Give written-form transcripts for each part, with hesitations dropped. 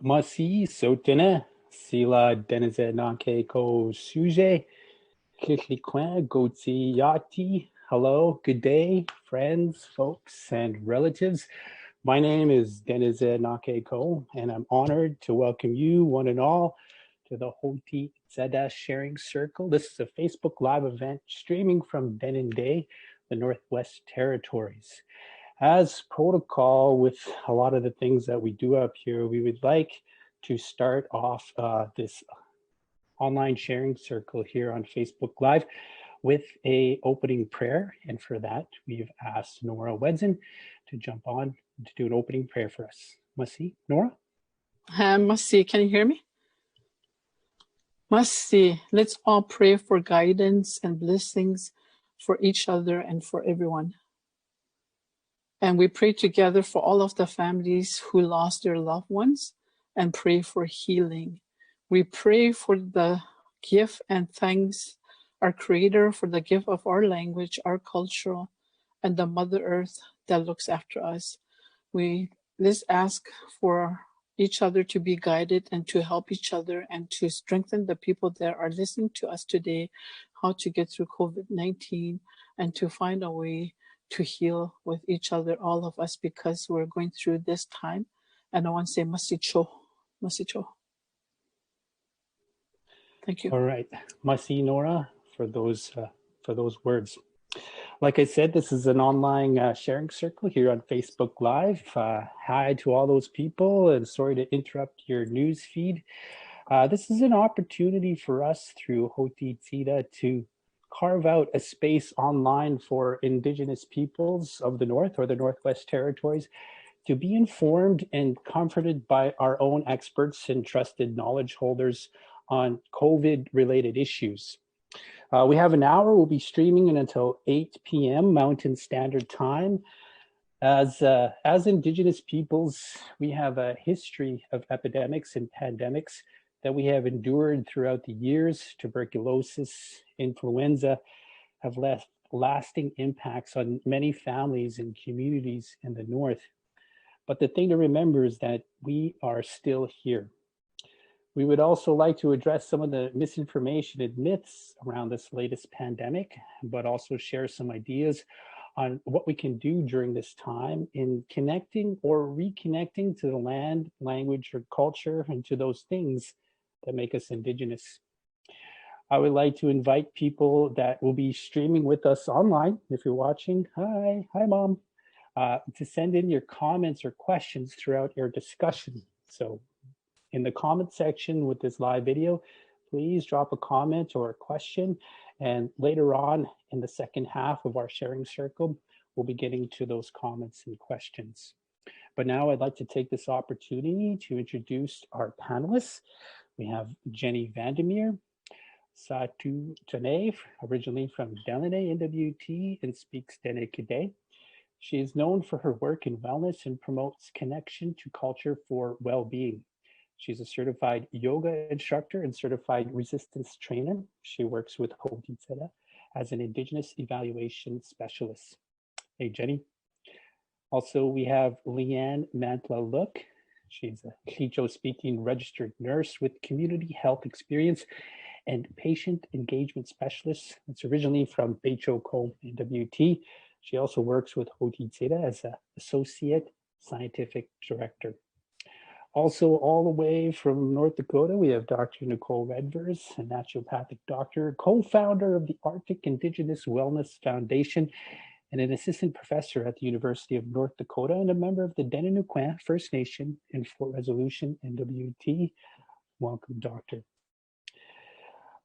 Masi sotene sila denize nanke ko suje kiklikwen goti yati. Hello, good day, friends, folks, and relatives. My name is Denize Nake Ko, and I'm honored to welcome you, one and all, to the Hotıì ts'eeda Sharing Circle. This is a Facebook Live event streaming from Denindé, the Northwest Territories. As protocol with a lot of the things that we do up here, we would like to start off this online sharing circle here on Facebook Live with a opening prayer. And for that, we've asked Nora Wedson to jump on to do an opening prayer for us. Masi, Nora? Masi, can you hear me? Masi, let's all pray for guidance and blessings for each other and for everyone. And we pray together for all of the families who lost their loved ones and pray for healing. We pray for the gift and thanks our Creator for the gift of our language, our culture, and the Mother Earth that looks after us. Let's ask for each other to be guided and to help each other and to strengthen the people that are listening to us today, how to get through COVID-19 and to find a way to heal with each other, all of us, because we're going through this time. And I want to say masicho, masicho. Thank you. All right, Masi, Nora, for those words. Like I said, this is an online sharing circle here on Facebook Live. Hi to all those people, and sorry to interrupt your news feed. This is an opportunity for us through Hotıì ts'eeda to carve out a space online for Indigenous peoples of the North or the Northwest Territories to be informed and comforted by our own experts and trusted knowledge holders on COVID-related issues. We have an hour. We'll be streaming until 8 p.m. Mountain Standard Time. As Indigenous peoples, we have a history of epidemics and pandemics that we have endured throughout the years. Tuberculosis, influenza have left lasting impacts on many families and communities in the North. But the thing to remember is that we are still here. We would also like to address some of the misinformation and myths around this latest pandemic, but also share some ideas on what we can do during this time in connecting or reconnecting to the land, language, or culture, and to those things that make us Indigenous. I would like to invite people that will be streaming with us online. If you're watching, hi Mom, to send in your comments or questions throughout your discussion. So in the comment section with this live video, please drop a comment or a question. And later on in the second half of our sharing circle, we'll be getting to those comments and questions. But now I'd like to take this opportunity to introduce our panelists. We have Jenny Vandermeer, Satu Tanay, originally from Denindé, NWT, and speaks Dene Kide. She is known for her work in wellness and promotes connection to culture for well-being. She's a certified yoga instructor and certified resistance trainer. She works with Hotıì ts'eeda as an Indigenous evaluation specialist. Hey, Jenny. Also, we have Leanne Mantla-Look. She's a Qicho-speaking registered nurse with community health experience and patient engagement specialist. That's originally from Becho-Ko, NWT. She also works with Hotıì ts'eeda as an associate scientific director. Also, all the way from North Dakota, we have Dr. Nicole Redvers, a naturopathic doctor, co-founder of the Arctic Indigenous Wellness Foundation, and an assistant professor at the University of North Dakota, and a member of the Denindé First Nation in Fort Resolution, NWT. Welcome, Doctor.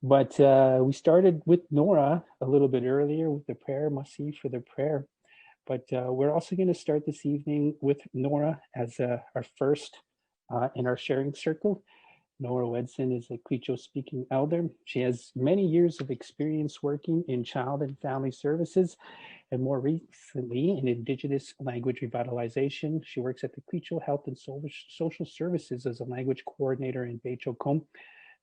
But we started with Nora a little bit earlier with the prayer, Masi for the prayer. But we're also going to start this evening with Nora as our first in our sharing circle. Nora Wedson is a Qicho-speaking elder. She has many years of experience working in child and family services, and more recently in Indigenous language revitalization. She works at the Qicho Health and Social Services as a language coordinator in Becho-Ko.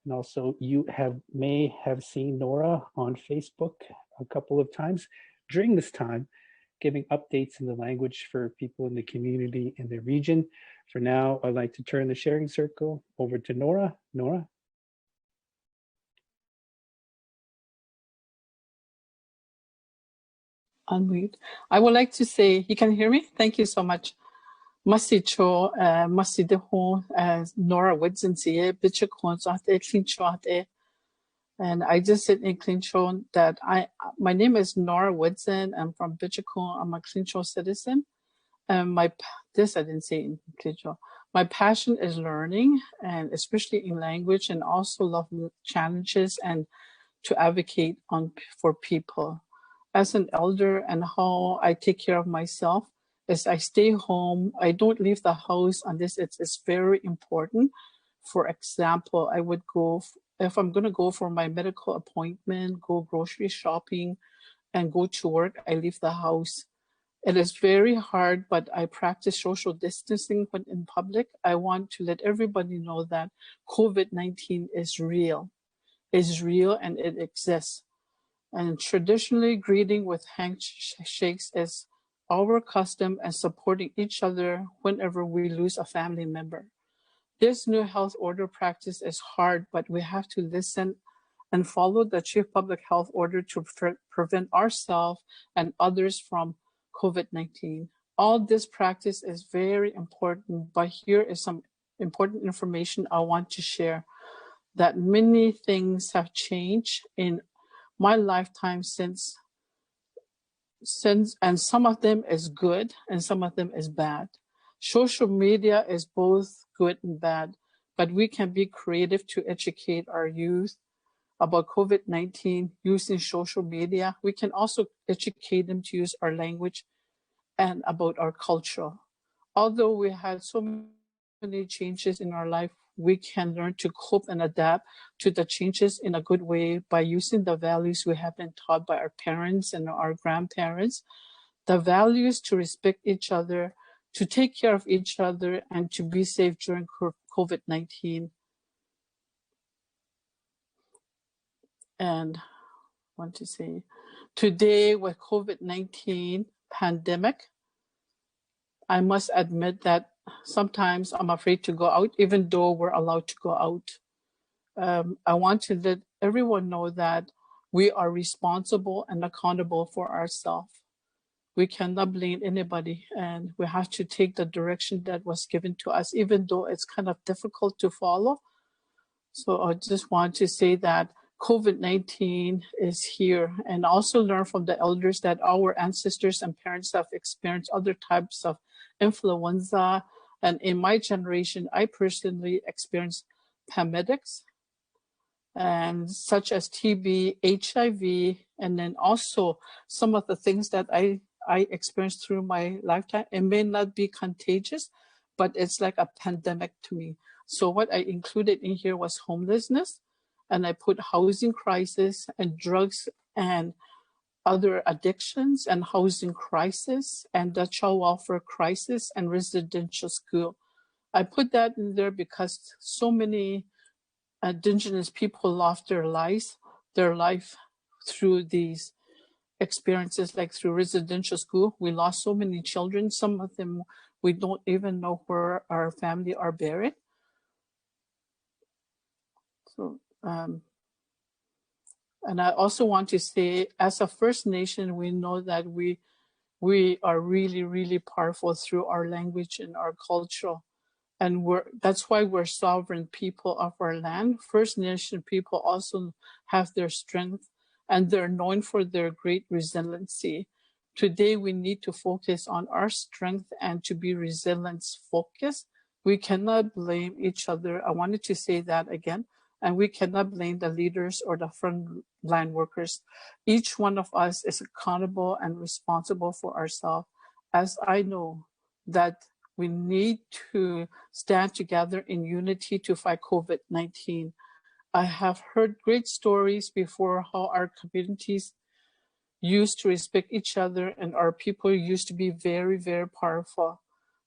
And also, you may have seen Nora on Facebook a couple of times during this time. giving updates in the language for people in the community in the region. For now, I'd like to turn the sharing circle over to Nora. Nora? Unmute. I would like to say, you can hear me? Thank you so much. Masicho, Masideho, Nora Woodson, and I just said in Clincho that my name is Nora Woodson. I'm from Bichiko. I'm a Clincho citizen. And this I didn't say in Clincho. My passion is learning, and especially in language, and also love challenges and to advocate for people. As an elder, and how I take care of myself is I stay home. I don't leave the house on this. It's very important. For example, I would go, if I'm going to go for my medical appointment, go grocery shopping, and go to work, I leave the house. It is very hard, but I practice social distancing when in public. I want to let everybody know that COVID-19 is real. It's real and it exists. And traditionally, greeting with handshakes is our custom, and supporting each other whenever we lose a family member. This new health order practice is hard, but we have to listen and follow the Chief Public Health Order to prevent ourselves and others from COVID-19. All this practice is very important, but here is some important information I want to share, that many things have changed in my lifetime since, and some of them is good and some of them is bad. Social media is both good and bad, but we can be creative to educate our youth about COVID-19 using social media. We can also educate them to use our language and about our culture. Although we had so many changes in our life, we can learn to cope and adapt to the changes in a good way by using the values we have been taught by our parents and our grandparents. The values to respect each other, to take care of each other, and to be safe during COVID-19. And I want to say, today with COVID-19 pandemic, I must admit that sometimes I'm afraid to go out, even though we're allowed to go out. I want to let everyone know that we are responsible and accountable for ourselves. We cannot blame anybody, and we have to take the direction that was given to us, even though it's kind of difficult to follow. So I just want to say that COVID-19 is here, and also learn from the elders that our ancestors and parents have experienced other types of influenza. And in my generation, I personally experienced pandemics, and such as TB, HIV, and then also some of the things that I experienced through my lifetime. It may not be contagious, but it's like a pandemic to me. So what I included in here was homelessness, and I put housing crisis and drugs and other addictions and housing crisis and the child welfare crisis and residential school. I put that in there because so many Indigenous people lost their life through these experiences, like through residential school. We lost so many children. Some of them, we don't even know where our family are buried. So, and I also want to say, as a First Nation, we know that we are really, really powerful through our language and our culture. And that's why we're sovereign people of our land. First Nation people also have their strength, and they're known for their great resiliency. Today, we need to focus on our strength and to be resilience focused. We cannot blame each other. I wanted to say that again. And we cannot blame the leaders or the frontline workers. Each one of us is accountable and responsible for ourselves. As I know that we need to stand together in unity to fight COVID-19. I have heard great stories before how our communities used to respect each other, and our people used to be very, very powerful.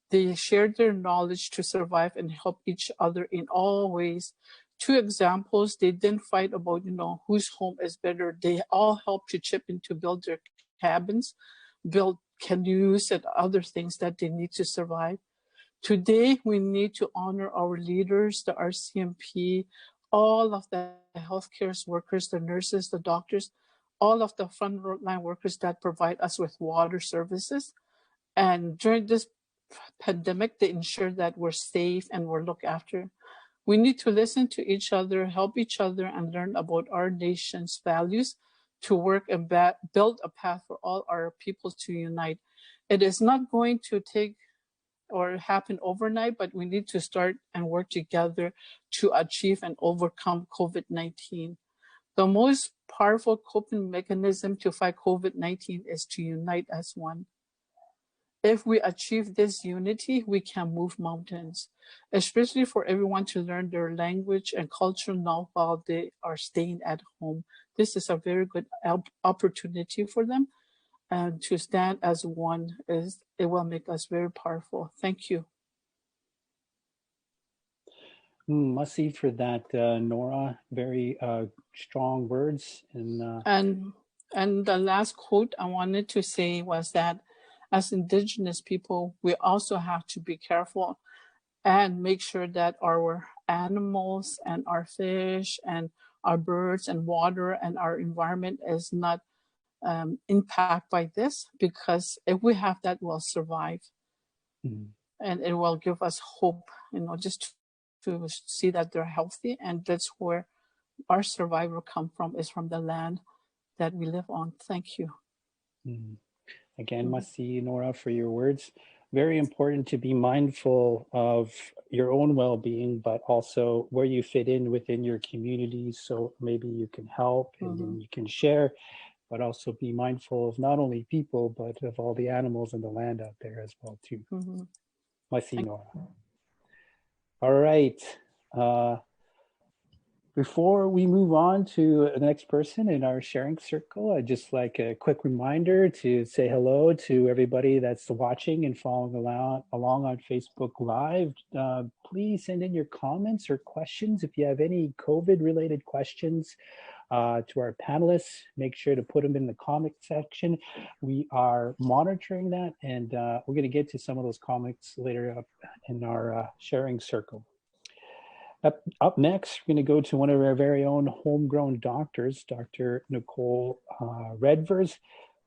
They shared their knowledge to survive and help each other in all ways. 2 examples, they didn't fight about, whose home is better. They all helped to chip in to build their cabins, build can use and other things that they need to survive. Today, we need to honor our leaders, the RCMP, all of the healthcare workers, the nurses, the doctors, all of the frontline workers that provide us with water services. And during this pandemic, they ensure that we're safe and we're looked after. We need to listen to each other, help each other, and learn about our nation's values to work and build a path for all our people to unite. It is not going to take or happen overnight, but we need to start and work together to achieve and overcome COVID-19. The most powerful coping mechanism to fight COVID-19 is to unite as one. If we achieve this unity, we can move mountains, especially for everyone to learn their language and culture now while they are staying at home. This is a very good opportunity for them. And to stand as one, it will make us very powerful. Thank you. Masi for that, Nora. Very strong words. And the last quote I wanted to say was that as Indigenous people, we also have to be careful and make sure that our animals and our fish and our birds and water and our environment is not impacted by this, because if we have that, we'll survive. And it will give us hope, just to see that they're healthy. And that's where our survival come from, is from the land that we live on. Thank you. Again, Masi, Nora, for your words. Very important to be mindful of your own well-being, but also where you fit in within your community. So maybe you can help and you can share, but also be mindful of not only people, but of all the animals and the land out there as well too. Masi, Nora. All right. Before we move on to the next person in our sharing circle, I'd just like a quick reminder to say hello to everybody that's watching and following along on Facebook Live. Please send in your comments or questions. If you have any COVID-related questions to our panelists, make sure to put them in the comment section. We are monitoring that, and we're going to get to some of those comments later up in our sharing circle. Up next, we're going to go to one of our very own homegrown doctors, Dr. Nicole Redvers,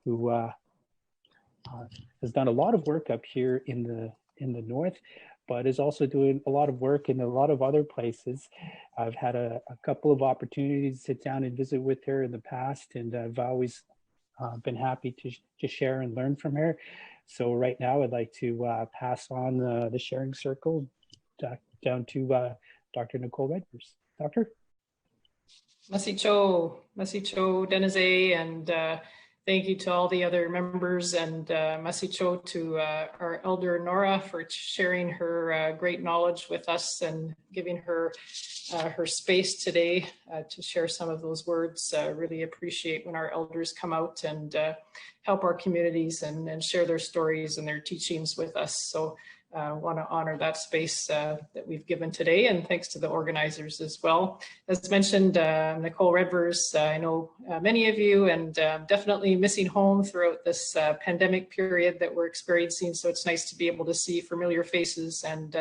who has done a lot of work up here in the north, but is also doing a lot of work in a lot of other places. I've had a couple of opportunities to sit down and visit with her in the past, and I've always been happy to share and learn from her. So right now, I'd like to pass on the sharing circle down to Dr. Nicole Redvers. Doctor? Masicho, Denise, and thank you to all the other members, and Masicho to our elder Nora for sharing her great knowledge with us and giving her her space today to share some of those words. Really appreciate when our elders come out and help our communities and share their stories and their teachings with us. So want to honor that space that we've given today, and thanks to the organizers as well. As mentioned, Nicole Redvers, I know many of you, and definitely missing home throughout this pandemic period that we're experiencing. So it's nice to be able to see familiar faces and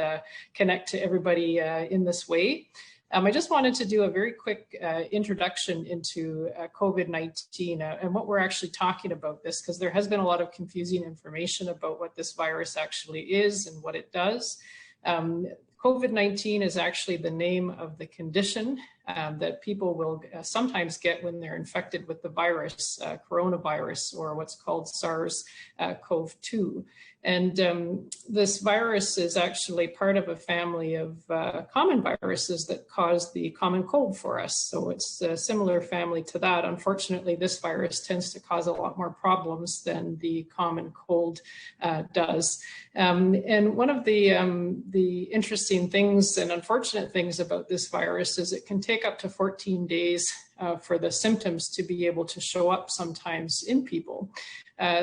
connect to everybody in this way. I just wanted to do a very quick introduction into COVID-19 and what we're actually talking about this, because there has been a lot of confusing information about what this virus actually is and what it does. COVID-19 is actually the name of the condition that people will sometimes get when they're infected with the virus, coronavirus, or what's called SARS-CoV-2. And this virus is actually part of a family of common viruses that cause the common cold for us. So it's a similar family to that. Unfortunately, this virus tends to cause a lot more problems than the common cold does. And one of the interesting things and unfortunate things about this virus is it can take up to 14 days for the symptoms to be able to show up sometimes in people.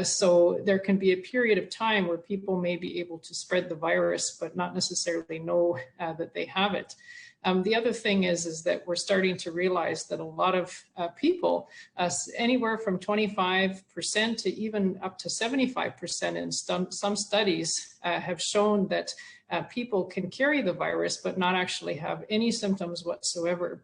So there can be a period of time where people may be able to spread the virus, but not necessarily know that they have it. The other thing is that we're starting to realize that a lot of people, anywhere from 25% to even up to 75% in some studies have shown that people can carry the virus but not actually have any symptoms whatsoever.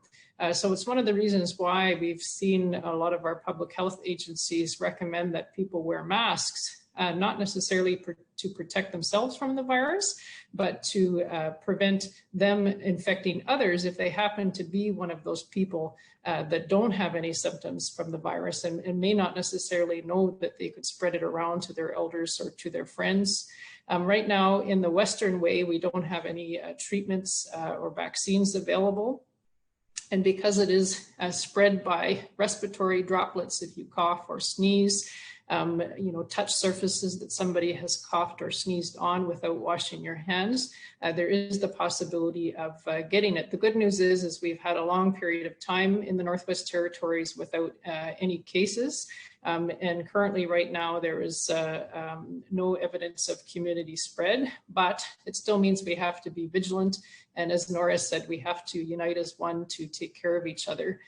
So it's one of the reasons why we've seen a lot of our public health agencies recommend that people wear masks, not necessarily to protect themselves from the virus, but to prevent them infecting others if they happen to be one of those people that don't have any symptoms from the virus and may not necessarily know that they could spread it around to their elders or to their friends. Right now, in the Western way, we don't have any treatments or vaccines available. And because it is spread by respiratory droplets, if you cough or sneeze, touch surfaces that somebody has coughed or sneezed on without washing your hands, there is the possibility of getting it. The good news is we've had a long period of time in the Northwest Territories without any cases. And currently right now there is no evidence of community spread, but it still means we have to be vigilant. And as Nora said, we have to unite as one to take care of each other.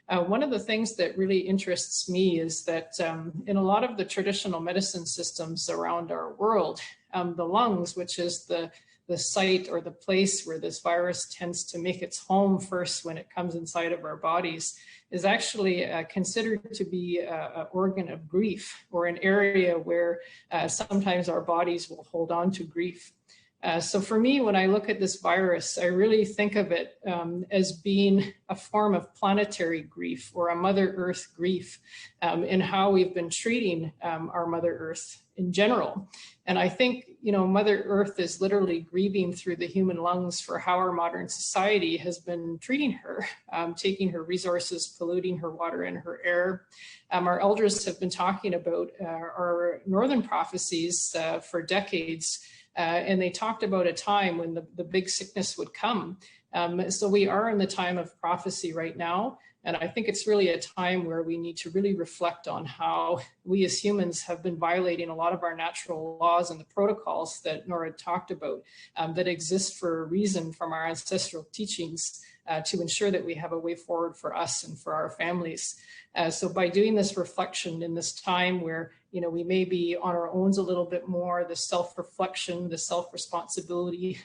One of the things that really interests me is that in a lot of the traditional medicine systems around our world, the lungs, which is the site or the place where this virus tends to make its home first when it comes inside of our bodies, is actually considered to be an organ of grief, or an area where sometimes our bodies will hold on to grief. So for me, when I look at this virus, I really think of it as being a form of planetary grief, or a Mother Earth grief, in how we've been treating our Mother Earth in general. And I think, Mother Earth is literally grieving through the human lungs for how our modern society has been treating her, taking her resources, polluting her water and her air. Our elders have been talking about our northern prophecies for decades. And they talked about a time when the big sickness would come. So we are in the time of prophecy right now. And I think it's really a time where we need to really reflect on how we as humans have been violating a lot of our natural laws and the protocols that Nora talked about that exist for a reason from our ancestral teachings to ensure that we have a way forward for us and for our families. So by doing this reflection in this time where we may be on our own a little bit more, the self-reflection, the self-responsibility,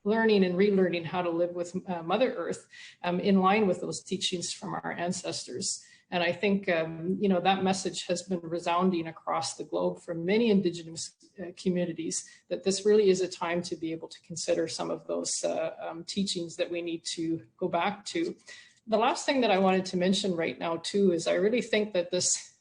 learning and relearning how to live with Mother Earth in line with those teachings from our ancestors. And I think, that message has been resounding across the globe from many Indigenous communities, that this really is a time to be able to consider some of those teachings that we need to go back to. The last thing that I wanted to mention right now, too, is I really think that this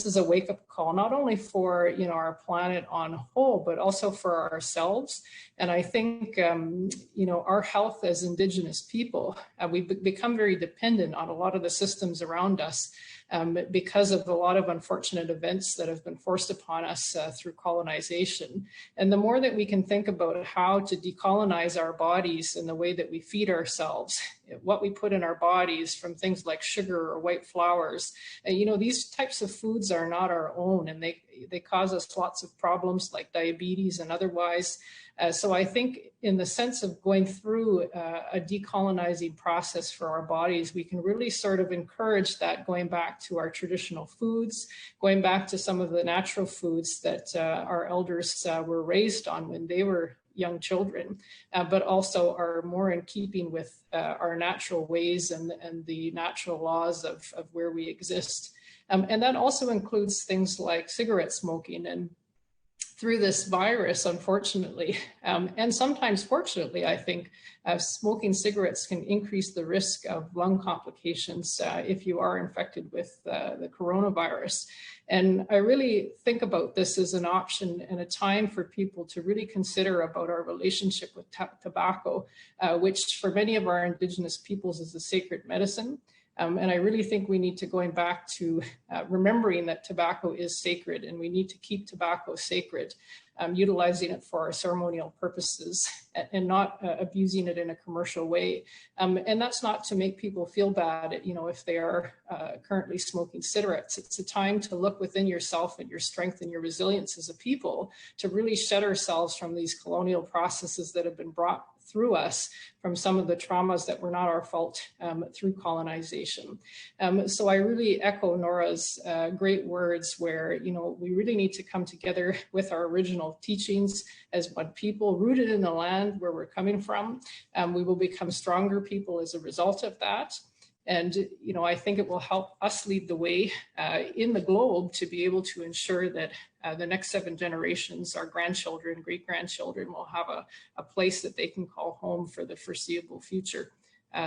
is a wake-up call, not only for our planet on whole, but also for ourselves. And I think our health as Indigenous people, we've become very dependent on a lot of the systems around us because of a lot of unfortunate events that have been forced upon us through colonization. And the more that we can think about how to decolonize our bodies in the way that we feed ourselves, what we put in our bodies from things like sugar or white flours, these types of foods are not our own, and they cause us lots of problems like diabetes and otherwise. So I think in the sense of going through a decolonizing process for our bodies, we can really sort of encourage that, going back to our traditional foods, going back to some of the natural foods that our elders were raised on when they were young children, but also are more in keeping with our natural ways and the natural laws of where we exist. And that also includes things like cigarette smoking. And through this virus, unfortunately, and sometimes fortunately, I think smoking cigarettes can increase the risk of lung complications if you are infected with the coronavirus. And I really think about this as an option and a time for people to really consider about our relationship with tobacco, which for many of our Indigenous peoples is a sacred medicine. And I really think we need to going back to remembering that tobacco is sacred, and we need to keep tobacco sacred utilizing it for our ceremonial purposes and not abusing it in a commercial way. And that's not to make people feel bad, if they are currently smoking cigarettes. It's a time to look within yourself and your strength and your resilience as a people to really shed ourselves from these colonial processes that have been brought through us from some of the traumas that were not our fault through colonization. So I really echo Nora's great words where, we really need to come together with our original teachings as one people rooted in the land where we're coming from. We will become stronger people as a result of that. And, I think it will help us lead the way in the globe to be able to ensure that the next 7 generations, our grandchildren, great-grandchildren, will have a place that they can call home for the foreseeable future.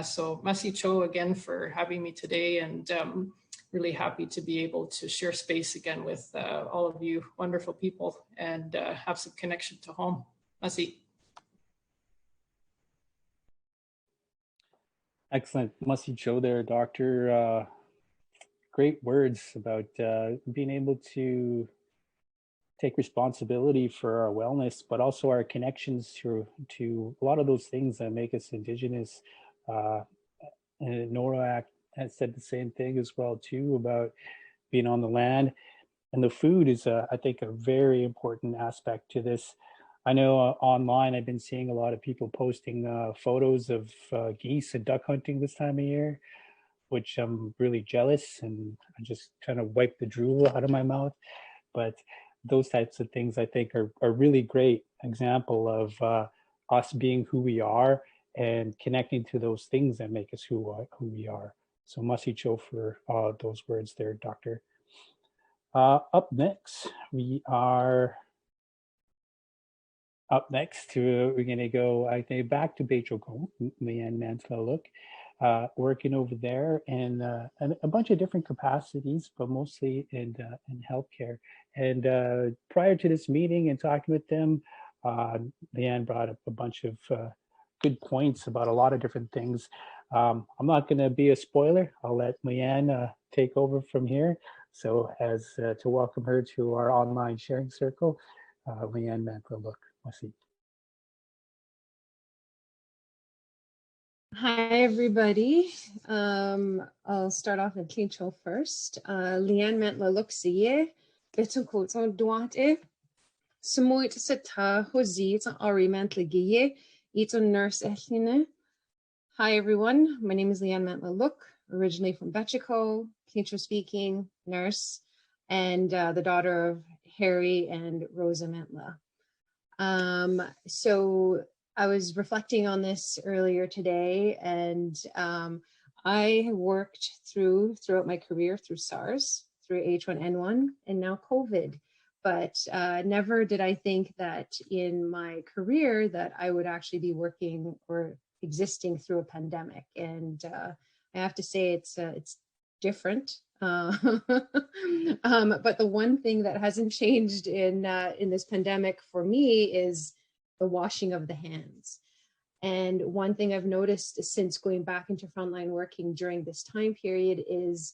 So Masi Cho again for having me today, and really happy to be able to share space again with all of you wonderful people and have some connection to home. Masi. Excellent. Masi Cho there, Doctor. Great words about being able to take responsibility for our wellness, but also our connections to a lot of those things that make us Indigenous. And Nora has said the same thing as well too about being on the land. And the food is, I think, a very important aspect to this. I know online I've been seeing a lot of people posting photos of geese and duck hunting this time of year, which I'm really jealous, and I just kind of wipe the drool out of my mouth. But those types of things I think are really great example of us being who we are and connecting to those things that make us who we are. So Masi Cho for those words there, Doctor. Up next, we're going to go, I think, back to Beijokong, Leanne Mantla-Look, working over there in a bunch of different capacities, but mostly in healthcare. And prior to this meeting and talking with them, Leanne brought up a bunch of good points about a lot of different things. I'm not going to be a spoiler. I'll let Leanne take over from here. So as to welcome her to our online sharing circle, Leanne Mantla-Look. Merci. Hi, everybody. I'll start off in Kincho first. Leanne Mantla-Look siye, beto koto duate, samoit seta hozi ta ari mantlagiye, ito nurse ethine. Hi, everyone. My name is Leanne Mantla-Look, originally from Betchico, Kincho speaking, nurse, and the daughter of Harry and Rosa Mantla. So I was reflecting on this earlier today, and I worked throughout my career through SARS, through H1N1, and now COVID. But never did I think that in my career that I would actually be working or existing through a pandemic. And I have to say it's different. But the one thing that hasn't changed in this pandemic for me is the washing of the hands. And one thing I've noticed since going back into frontline working during this time period is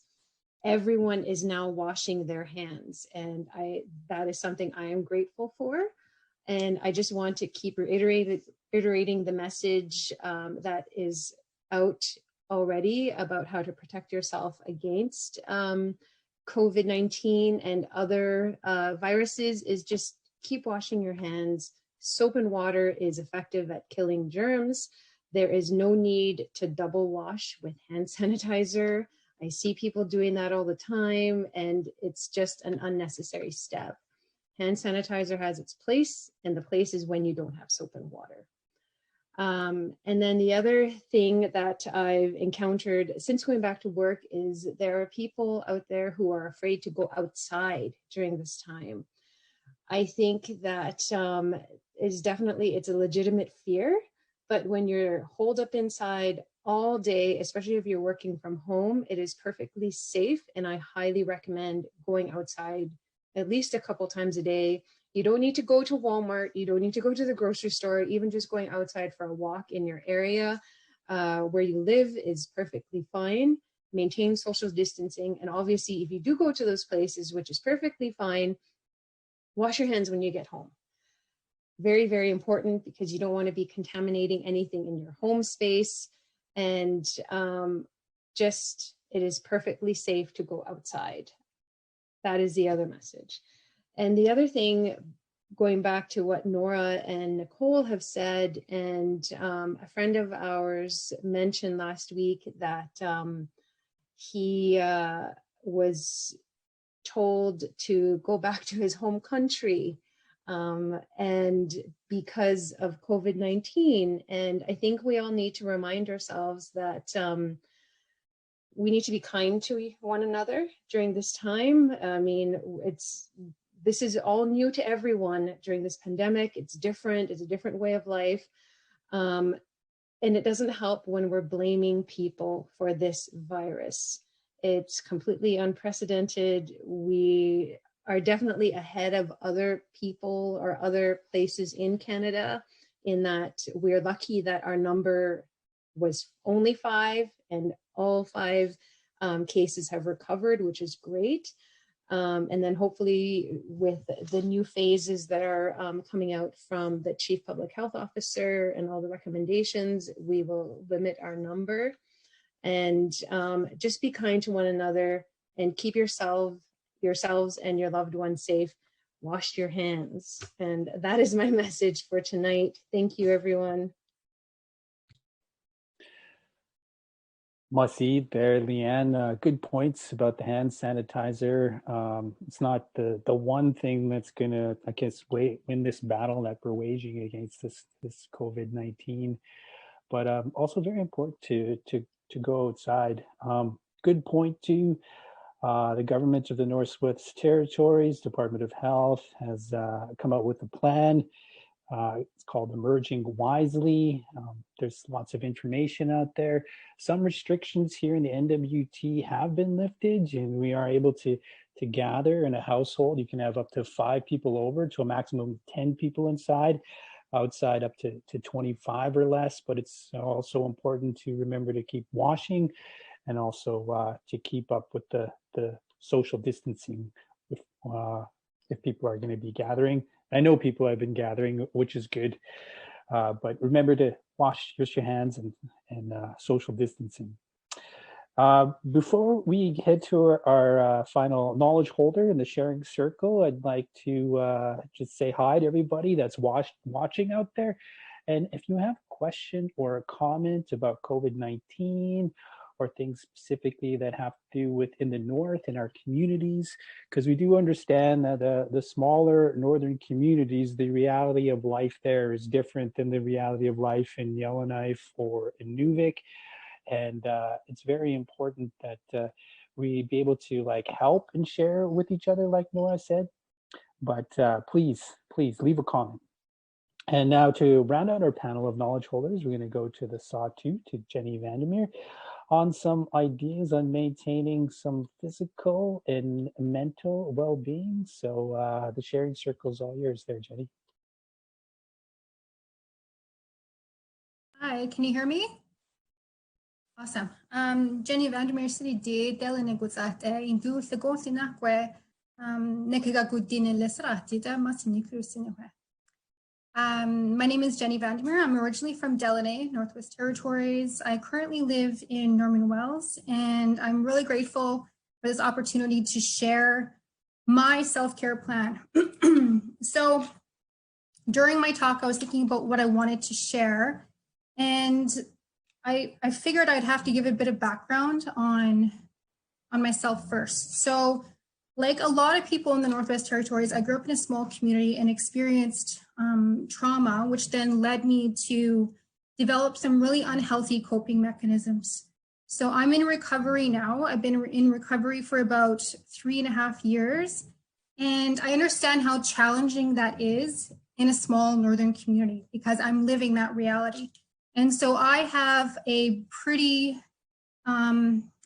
everyone is now washing their hands. And that is something I am grateful for. And I just want to keep reiterating the message that is out already about how to protect yourself against COVID-19 and other viruses is just keep washing your hands. Soap and water is effective at killing germs. There is no need to double wash with hand sanitizer. I see people doing that all the time, and it's just an unnecessary step. Hand sanitizer has its place, and the place is when you don't have soap and water. And then the other thing that I've encountered since going back to work is there are people out there who are afraid to go outside during this time. I think that it's a legitimate fear, but when you're holed up inside all day, especially if you're working from home, it is perfectly safe. And I highly recommend going outside at least a couple times a day. You don't need to go to Walmart. You don't need to go to the grocery store. Even just going outside for a walk in your area where you live is perfectly fine. Maintain social distancing. And obviously, if you do go to those places, which is perfectly fine, wash your hands when you get home. very, very important because you don't want to be contaminating anything in your home space. And just, it is perfectly safe to go outside. That is the other message. And the other thing, going back to what Nora and Nicole have said, and a friend of ours mentioned last week that he was told to go back to his home country and because of COVID-19. And I think we all need to remind ourselves that we need to be kind to one another during this time. I mean, this is all new to everyone during this pandemic. It's different, it's a different way of life. And it doesn't help when we're blaming people for this virus. It's completely unprecedented. We are definitely ahead of other people or other places in Canada in that we're lucky that our number was only 5 and all 5 cases have recovered, which is great. And then hopefully with the new phases that are coming out from the Chief Public Health Officer and all the recommendations, we will limit our number. And just be kind to one another and keep yourselves and your loved ones safe. Wash your hands. And that is my message for tonight. Thank you, everyone. Masi there, Leanne, good points about the hand sanitizer. It's not the one thing that's gonna, I guess, win this battle that we're waging against this COVID-19, but also very important to go outside. Good point too. The government of the Northwest Territories, Department of Health has come out with a plan. It's called Emerging Wisely. There's lots of information out there. Some restrictions here in the NWT have been lifted, and we are able to gather in a household. You can have up to 5 people over to a maximum of 10 people inside, outside up to 25 or less. But it's also important to remember to keep washing and also to keep up with the social distancing if people are going to be gathering. I know people have been gathering, which is good, but remember to wash your hands and social distancing. Before we head to our final knowledge holder in the sharing circle, I'd like to just say hi to everybody that's watching out there. And if you have a question or a comment about COVID-19 or things specifically that have to do with in the north in our communities, because we do understand that the smaller northern communities, the reality of life there is different than the reality of life in Yellowknife or in Nunavik. And it's very important that we be able to help and share with each other, like Nora said. But please leave a comment. And now to round out our panel of knowledge holders, we're going to go to the sawtooth, to Jenny Vandermeer, on some ideas on maintaining some physical and mental well-being. So the sharing circle is all yours there, Jenny. Hi, can you hear me? Awesome. Jenny Vandermeer City de Delene Guzate Indu Segosina que Nekaga Gudine Lesrati da Masini Crucinewe. My name is Jenny Vandermeer. I'm originally from Delaney, Northwest Territories. I currently live in Norman Wells, and I'm really grateful for this opportunity to share my self-care plan. So during my talk, I was thinking about what I wanted to share, and I figured I'd have to give a bit of background on myself first. So like a lot of people in the Northwest Territories, I grew up in a small community and experienced trauma, which then led me to develop some really unhealthy coping mechanisms. So I'm in recovery now. I've been in recovery for about 3.5 years. And I understand how challenging that is in a small northern community because I'm living that reality. And so I have a pretty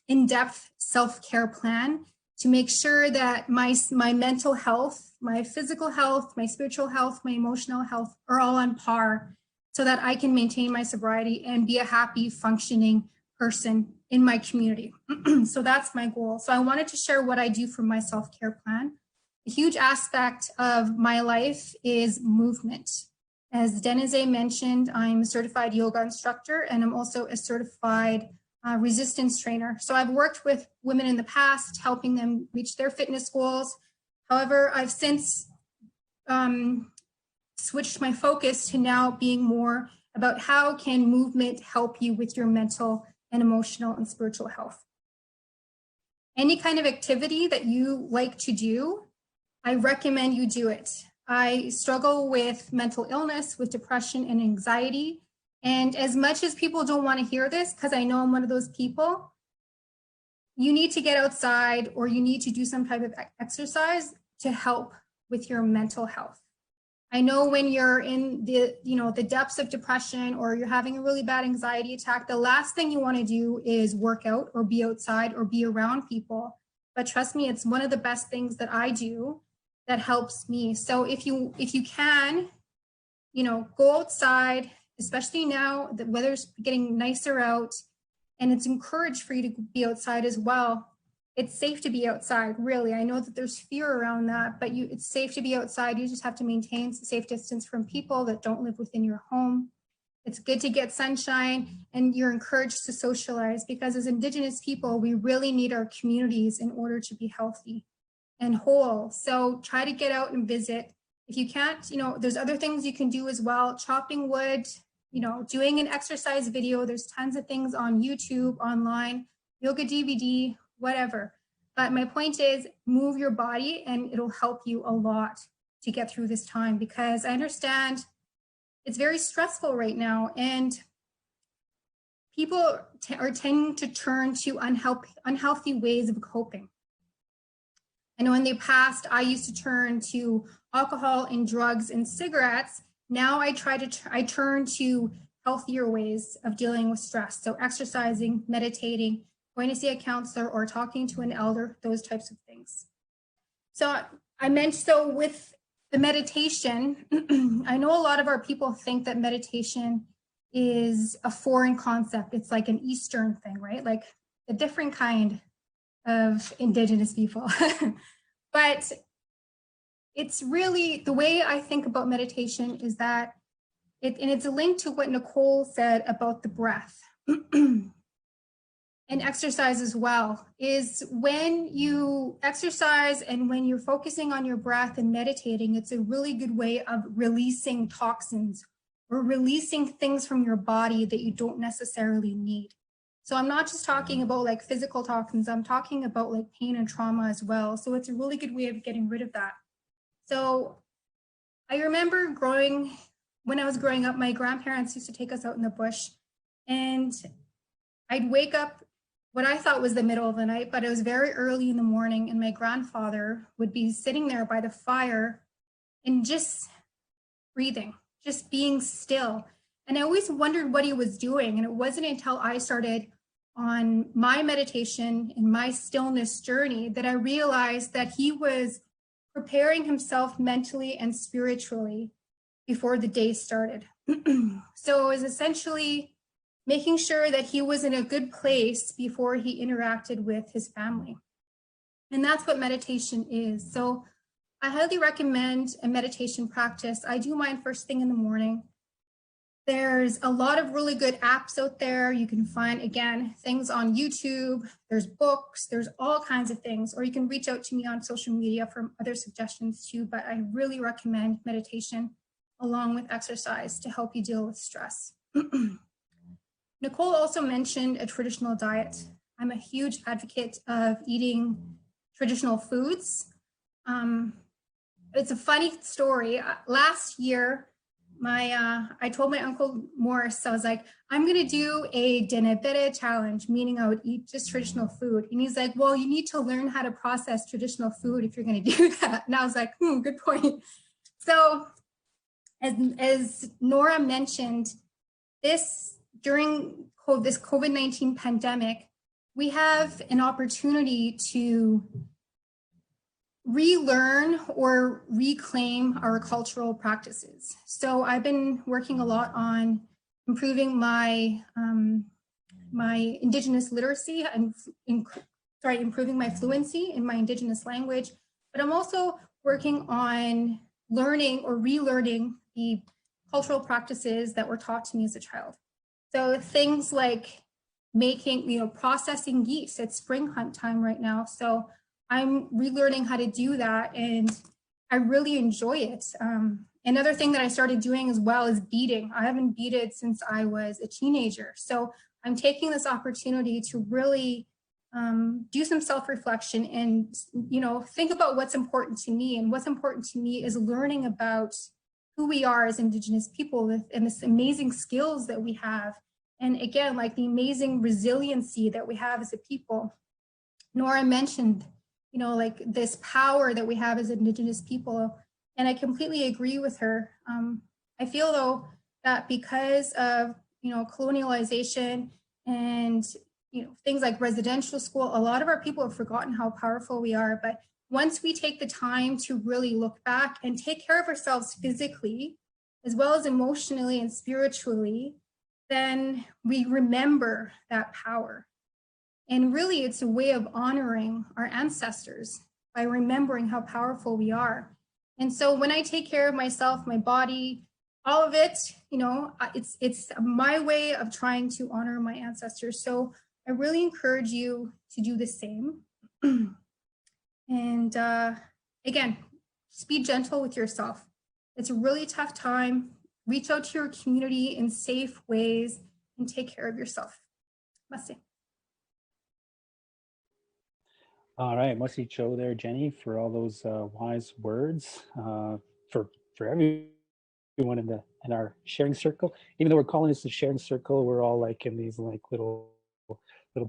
in-depth self-care plan to make sure that my mental health, my physical health, my spiritual health, my emotional health are all on par so that I can maintain my sobriety and be a happy, functioning person in my community. So that's my goal. So I wanted to share what I do for my self-care plan. A huge aspect of my life is movement. As Denise mentioned, I'm a certified yoga instructor, and I'm also a certified resistance trainer. So I've worked with women in the past, helping them reach their fitness goals. However, I've since switched my focus to now being more about how can movement help you with your mental and emotional and spiritual health. Any kind of activity that you like to do, I recommend you do it. I struggle with mental illness, with depression and anxiety. And as much as people don't want to hear this, because I know I'm one of those people, you need to get outside or you need to do some type of exercise to help with your mental health. I know when you're in the depths of depression or you're having a really bad anxiety attack, the last thing you want to do is work out or be outside or be around people. But trust me, it's one of the best things that I do that helps me. So if you can, go outside, especially now the weather's getting nicer out, and it's encouraged for you to be outside as well. It's safe to be outside, really. I know that there's fear around that, but it's safe to be outside. You just have to maintain safe distance from people that don't live within your home. It's good to get sunshine, and you're encouraged to socialize, because as Indigenous people, we really need our communities in order to be healthy and whole. So try to get out and visit. If you can't, there's other things you can do as well. Chopping wood, doing an exercise video. There's tons of things on YouTube, online, yoga DVD, whatever. But my point is, move your body and it'll help you a lot to get through this time, because I understand it's very stressful right now, and people are tending to turn to unhealthy ways of coping. I know in the past, I used to turn to alcohol and drugs and cigarettes. Now I turn to healthier ways of dealing with stress. So exercising, meditating, going to see a counselor or talking to an elder, those types of things. So with the meditation, I know a lot of our people think that meditation is a foreign concept. It's like an Eastern thing, right? Like a different kind of Indigenous people. But it's really, the way I think about meditation is that it's a link to what Nicole said about the breath. And exercise as well, is when you exercise and when you're focusing on your breath and meditating, it's a really good way of releasing toxins or releasing things from your body that you don't necessarily need. So I'm not just talking about like physical toxins, I'm talking about like pain and trauma as well. So it's a really good way of getting rid of that. So I remember when I was growing up, my grandparents used to take us out in the bush, and I'd wake up what I thought was the middle of the night, but it was very early in the morning, and my grandfather would be sitting there by the fire and just breathing, just being still. And I always wondered what he was doing. And it wasn't until I started on my meditation and my stillness journey that I realized that he was preparing himself mentally and spiritually before the day started. So it was essentially making sure that he was in a good place before he interacted with his family. And that's what meditation is. So I highly recommend a meditation practice. I do mine first thing in the morning. There's a lot of really good apps out there. You can find, again, things on YouTube, there's books, there's all kinds of things, or you can reach out to me on social media for other suggestions too, but I really recommend meditation along with exercise to help you deal with stress. Nicole also mentioned a traditional diet. I'm a huge advocate of eating traditional foods. It's a funny story. Last year, I told my Uncle Morris, I was like, I'm gonna do a dinabere challenge, meaning I would eat just traditional food. And he's like, well, you need to learn how to process traditional food if you're gonna do that. And I was like, good point. So as Nora mentioned, during this COVID-19 pandemic, we have an opportunity to relearn or reclaim our cultural practices. So I've been working a lot on improving my my Indigenous literacy and improving my fluency in my Indigenous language. But I'm also working on learning or relearning the cultural practices that were taught to me as a child. So things like making, processing geese. It's spring hunt time right now. So I'm relearning how to do that, and I really enjoy it. Another thing that I started doing as well is beading. I haven't beaded since I was a teenager. So I'm taking this opportunity to really do some self-reflection and, think about what's important to me. And what's important to me is learning about who we are as Indigenous people and this amazing skills that we have. And again, like the amazing resiliency that we have as a people. Nora mentioned, like this power that we have as Indigenous people. And I completely agree with her. I feel though that because of, colonialization and, things like residential school, a lot of our people have forgotten how powerful we are. But once we take the time to really look back and take care of ourselves physically, as well as emotionally and spiritually, then we remember that power. And really, it's a way of honoring our ancestors by remembering how powerful we are. And so when I take care of myself, my body, all of it, it's my way of trying to honor my ancestors. So I really encourage you to do the same. And again, just be gentle with yourself. It's a really tough time. Reach out to your community in safe ways and take care of yourself. Masi. All right, Masi Cho there, Jenny, for all those wise words. For everyone in our sharing circle, even though we're calling this a sharing circle, we're all like in these like little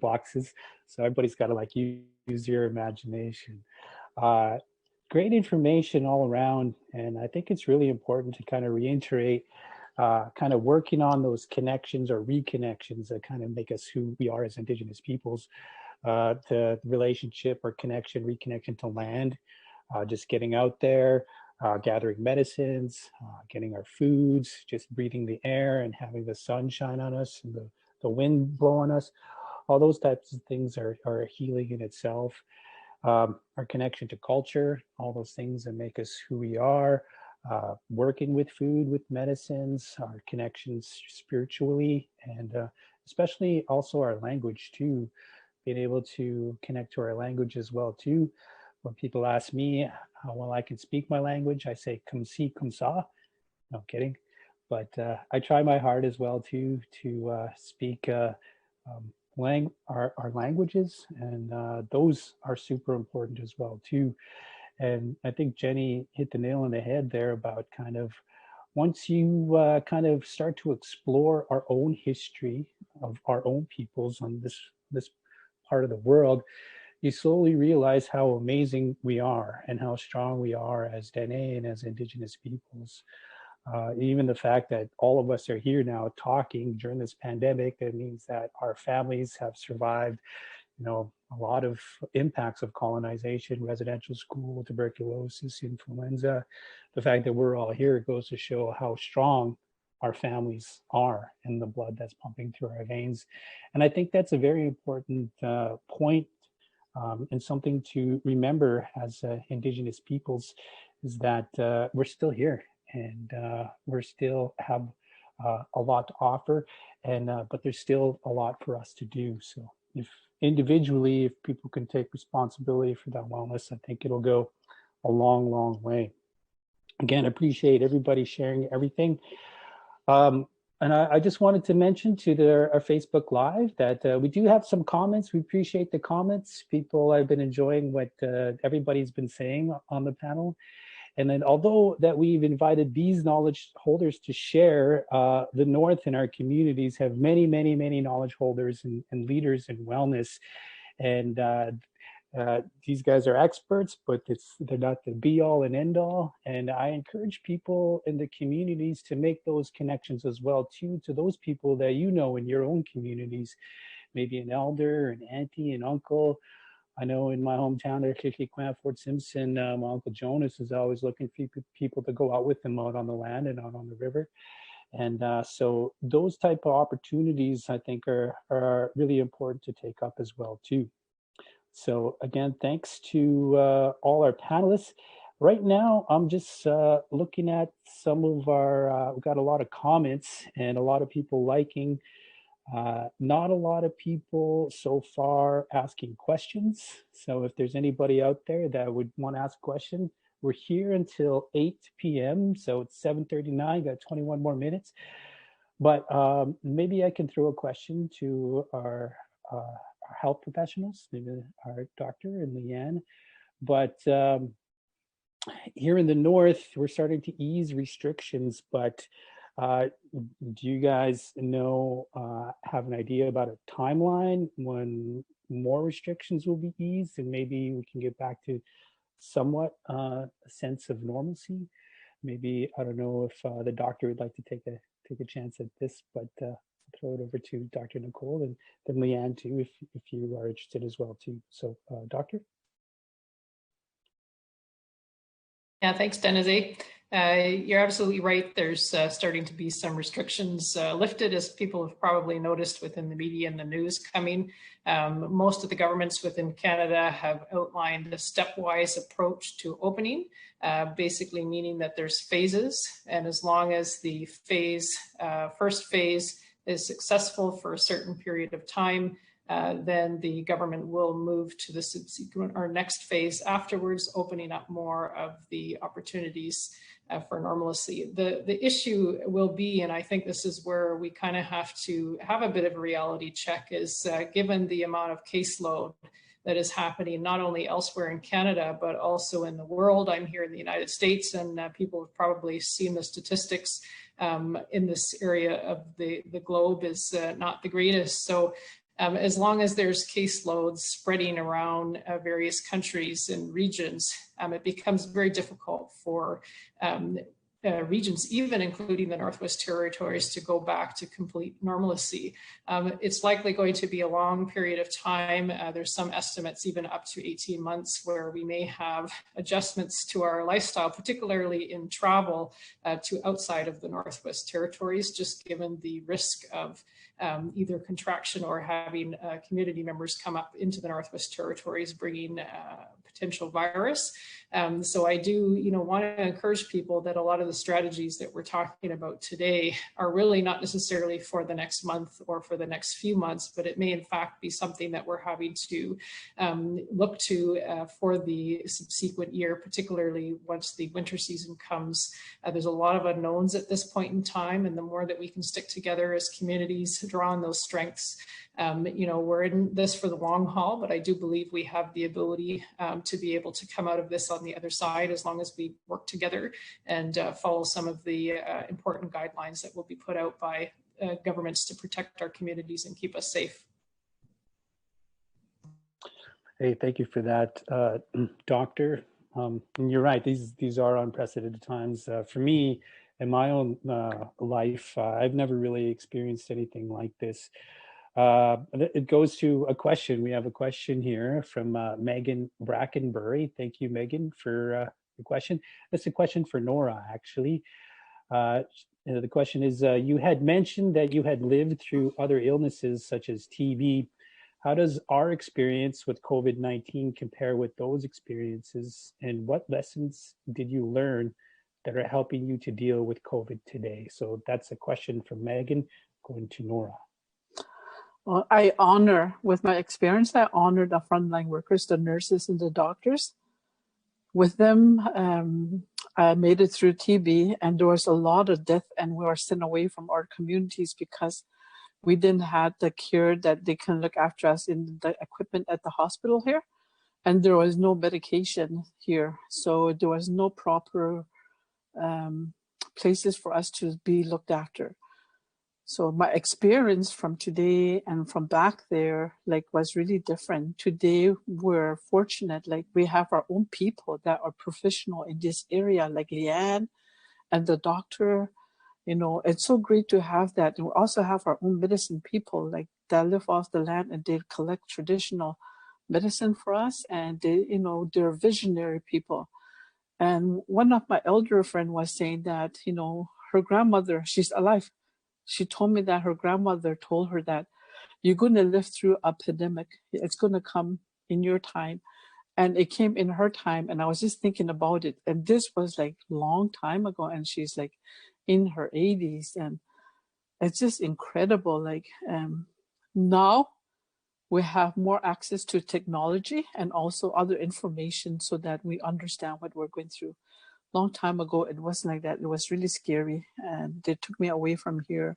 boxes. So everybody's got to like use your imagination. Great information all around. And I think it's really important to kind of reiterate, kind of working on those connections or reconnections that kind of make us who we are as Indigenous peoples. The relationship or connection, reconnection to land, just getting out there, gathering medicines, getting our foods, just breathing the air and having the sun shine on us and the wind blow on us. All those types of things are a healing in itself. Our connection to culture, all those things that make us who we are, working with food, with medicines, our connections spiritually, and especially also our language too, being able to connect to our language as well too. When people ask me how well I can speak my language, I say "comme si, comme ça." No kidding, but I try my hard as well too to speak our languages, and those are super important as well too. And I think Jenny hit the nail on the head there about kind of once you kind of start to explore our own history of our own peoples on this part of the world, you slowly realize how amazing we are and how strong we are as Dene and as Indigenous peoples. Even the fact that all of us are here now talking during this pandemic, that means that our families have survived, a lot of impacts of colonization, residential school, tuberculosis, influenza. The fact that we're all here goes to show how strong our families are and the blood that's pumping through our veins. And I think that's a very important point and something to remember as Indigenous peoples, is that we're still here and we still have a lot to offer, and but there's still a lot for us to do. So if individually, if people can take responsibility for that wellness, I think it'll go a long, long way. Again, I appreciate everybody sharing everything. And I just wanted to mention to our Facebook Live that we do have some comments. We appreciate the comments. People have been enjoying what everybody's been saying on the panel. And then although that we've invited these knowledge holders to share, the North in our communities have many, many, many knowledge holders and leaders in wellness. And these guys are experts, but they're not the be all and end all. And I encourage people in the communities to make those connections as well too, to those people that you know in your own communities, maybe an elder, an auntie, an uncle. I know in my hometown there, Kikiquan, Fort Simpson, my Uncle Jonas is always looking for people to go out with him out on the land and out on the river. And so those type of opportunities, I think, are really important to take up as well too. So again, thanks to all our panelists. Right now, I'm just looking at some of our, we've got a lot of comments and a lot of people liking. Not a lot of people so far asking questions. So if there's anybody out there that would want to ask a question, we're here until 8 p.m. So it's 7:39, got 21 more minutes. But maybe I can throw a question to our health professionals, maybe our doctor and Leanne. But here in the north, we're starting to ease restrictions, but do you guys know, have an idea about a timeline when more restrictions will be eased and maybe we can get back to somewhat a sense of normalcy? Maybe, I don't know if the doctor would like to take a chance at this, but I'll throw it over to Dr. Nicole and then Leanne too, if you are interested as well too. So doctor? Yeah, thanks, Denise. You're absolutely right. There's starting to be some restrictions lifted, as people have probably noticed within the media and the news coming. Most of the governments within Canada have outlined a stepwise approach to opening, basically meaning that there's phases. And as long as the first phase is successful for a certain period of time, then the government will move to the subsequent or next phase afterwards, opening up more of the opportunities for normalcy. The issue will be, and I think this is where we kind of have to have a bit of a reality check, is given the amount of caseload that is happening not only elsewhere in Canada, but also in the world. I'm here in the United States, and people have probably seen the statistics in this area of the globe is not the greatest. So as long as there's caseloads spreading around various countries and regions, it becomes very difficult for regions, even including the Northwest Territories, to go back to complete normalcy. It's likely going to be a long period of time. There's some estimates even up to 18 months where we may have adjustments to our lifestyle, particularly in travel to outside of the Northwest Territories, just given the risk of either contraction or having community members come up into the Northwest Territories bringing potential virus. So I do, want to encourage people that a lot of the strategies that we're talking about today are really not necessarily for the next month or for the next few months, but it may in fact be something that we're having to look to for the subsequent year, particularly once the winter season comes. There's a lot of unknowns at this point in time, and the more that we can stick together as communities, draw on those strengths. We're in this for the long haul, but I do believe we have the ability to be able to come out of this on the other side as long as we work together and follow some of the important guidelines that will be put out by governments to protect our communities and keep us safe. Hey, thank you for that, Doctor. And you're right, these are unprecedented times. For me, in my own life, I've never really experienced anything like this. It goes to a question. We have a question here from Megan Brackenbury. Thank you, Megan, for the question. It's a question for Nora, actually. The question is, you had mentioned that you had lived through other illnesses such as TB. How does our experience with COVID-19 compare with those experiences? And what lessons did you learn that are helping you to deal with COVID today? So that's a question from Megan, going to Nora. Well, with my experience, I honor the frontline workers, the nurses and the doctors. With them, I made it through TB, and there was a lot of death, and we were sent away from our communities because we didn't have the care that they can look after us in the equipment at the hospital here. And there was no medication here. So there was no proper places for us to be looked after. So my experience from today and from back there, was really different. Today, we're fortunate, we have our own people that are professional in this area, like Leanne and the doctor. It's so great to have that. And we also have our own medicine people, that live off the land, and they collect traditional medicine for us. And they, they're visionary people. And one of my elder friend was saying that, her grandmother, she's alive. She told me that her grandmother told her that you're going to live through a pandemic. It's going to come in your time. And it came in her time, and I was just thinking about it. And this was like long time ago, and she's like in her 80s, and it's just incredible. Like now we have more access to technology and also other information so that we understand what we're going through. Long time ago, it wasn't like that. It was really scary, and they took me away from here.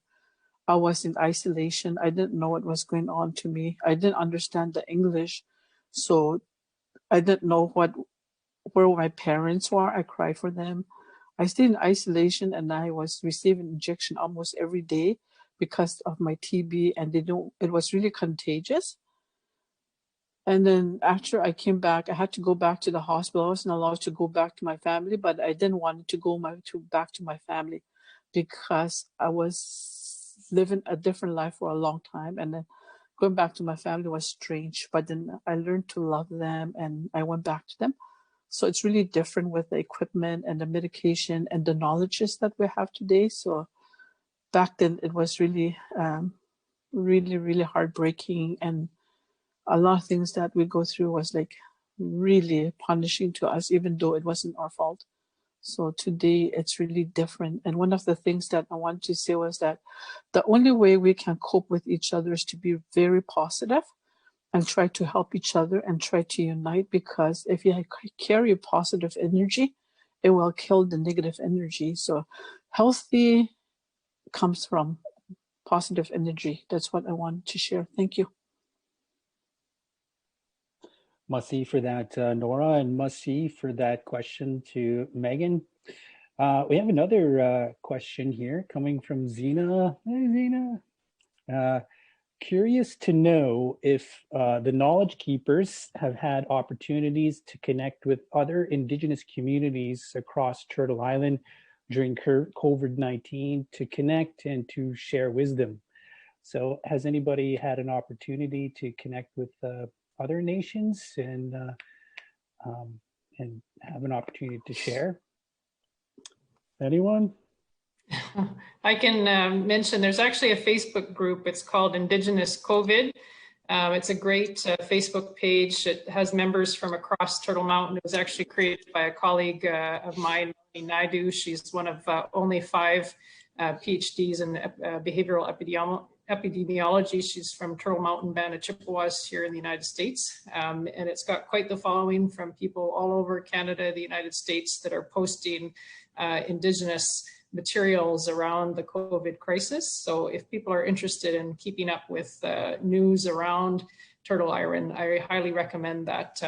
I was in isolation. I didn't know what was going on to me. I didn't understand the English, so I didn't know where my parents were. I cried for them. I stayed in isolation, and I was receiving injection almost every day because of my TB, and it was really contagious. And then after I came back, I had to go back to the hospital. I wasn't allowed to go back to my family, but I didn't want to go back to my family because I was living a different life for a long time. And then going back to my family was strange, but then I learned to love them and I went back to them. So it's really different with the equipment and the medication and the knowledges that we have today. So back then it was really, really, really heartbreaking. And a lot of things that we go through was like really punishing to us, even though it wasn't our fault. So today it's really different. And one of the things that I wanted to say was that the only way we can cope with each other is to be very positive and try to help each other and try to unite, because if you carry positive energy, it will kill the negative energy. So healthy comes from positive energy. That's what I wanted to share. Thank you. Masi for that, Nora, and Masi for that question to Megan. We have another question here coming from Zena. Hey, Zena. Curious to know if the Knowledge Keepers have had opportunities to connect with other Indigenous communities across Turtle Island during COVID-19 to connect and to share wisdom. So has anybody had an opportunity to connect with other nations and have an opportunity to share? Anyone? I can mention there's actually a Facebook group. It's called Indigenous COVID. It's a great Facebook page. It has members from across Turtle Mountain. It was actually created by a colleague of mine, Naidu. She's one of only 5 PhDs in behavioral epidemiology. She's from Turtle Mountain Band of Chippewas here in the United States. And it's got quite the following from people all over Canada, the United States, that are posting Indigenous materials around the COVID crisis. So if people are interested in keeping up with news around Turtle Island, I highly recommend that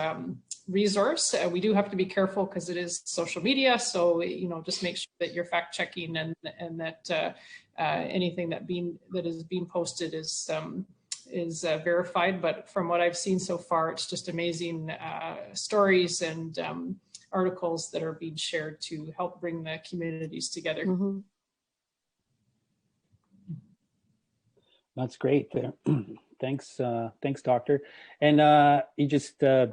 resource. We do have to be careful because it is social media. So, just make sure that you're fact checking and that anything that is being posted is verified. But from what I've seen so far, it's just amazing stories and articles that are being shared to help bring the communities together. Mm-hmm. That's great. Thanks, Doctor. And you just a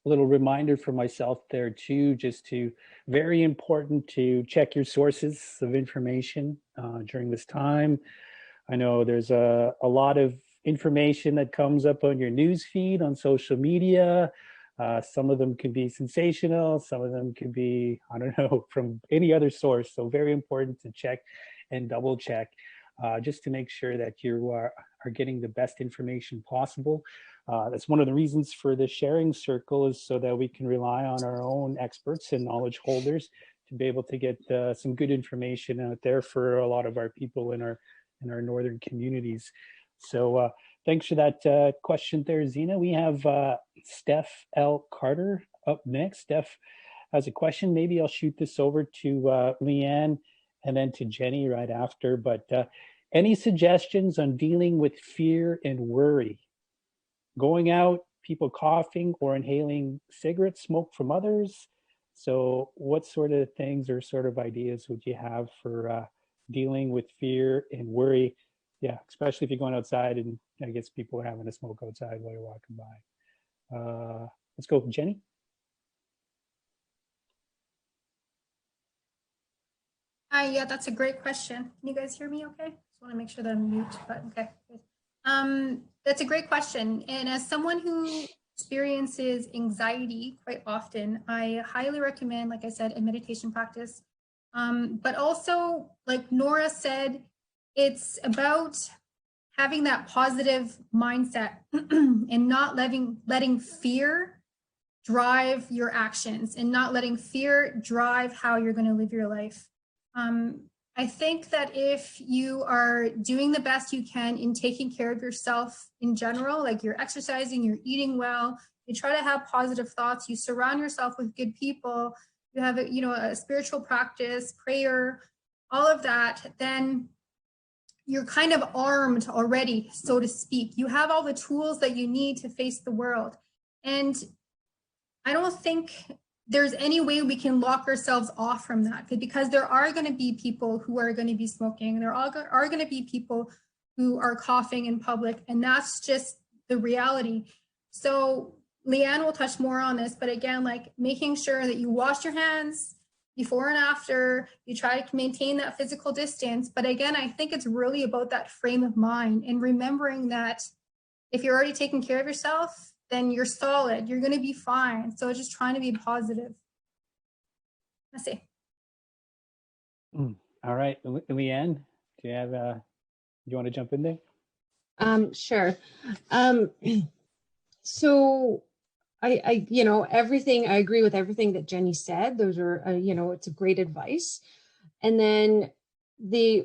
little reminder for myself there too, very important to check your sources of information during this time. I know there's a lot of information that comes up on your news feed on social media. Some of them can be sensational. Some of them can be, I don't know, from any other source. So very important to check and double check just to make sure that you are getting the best information possible. That's one of the reasons for the sharing circle, is so that we can rely on our own experts and knowledge holders to be able to get some good information out there for a lot of our people in our northern communities. So thanks for that question there, Zena. We have Steph L. Carter up next. Steph has a question. Maybe I'll shoot this over to Leanne and then to Jenny right after. But any suggestions on dealing with fear and worry? Going out, people coughing or inhaling cigarette smoke from others. So what sort of things or sort of ideas would you have for dealing with fear and worry? Yeah, especially if you're going outside and I guess people are having a smoke outside while you're walking by. Let's go, Jenny. Hi, yeah, that's a great question. Can you guys hear me okay? Just want to make sure that I'm mute, but okay. Good. That's a great question. And as someone who experiences anxiety quite often, I highly recommend, like I said, a meditation practice. But also, like Nora said, it's about having that positive mindset and not letting fear drive your actions and not letting fear drive how you're going to live your life. I think that if you are doing the best you can in taking care of yourself in general, like you're exercising, you're eating well, you try to have positive thoughts, you surround yourself with good people, you have a spiritual practice, prayer, all of that, then you're kind of armed already, so to speak. You have all the tools that you need to face the world. And I don't think there's any way we can lock ourselves off from that, because there are going to be people who are going to be smoking. There are going to be people who are coughing in public, and that's just the reality. So Leanne will touch more on this, but again, like making sure that you wash your hands before and after, you try to maintain that physical distance. But again, I think it's really about that frame of mind and remembering that if you're already taking care of yourself, then you're solid, you're going to be fine. So just trying to be positive. I see. All right, Leanne, do you want to jump in there? Sure. So I everything, I agree with everything that Jenny said. Those are, it's a great advice. And then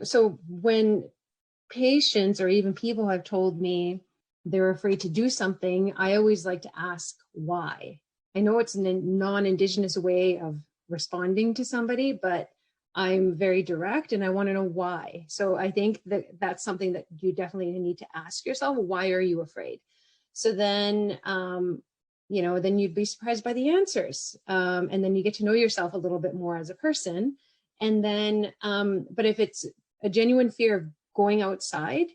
so when patients or even people have told me they're afraid to do something, I always like to ask why. I know it's a non-Indigenous way of responding to somebody, but I'm very direct and I want to know why. So I think that that's something that you definitely need to ask yourself. Why are you afraid? So then, then you'd be surprised by the answers. And then you get to know yourself a little bit more as a person. And then, but if it's a genuine fear of going outside,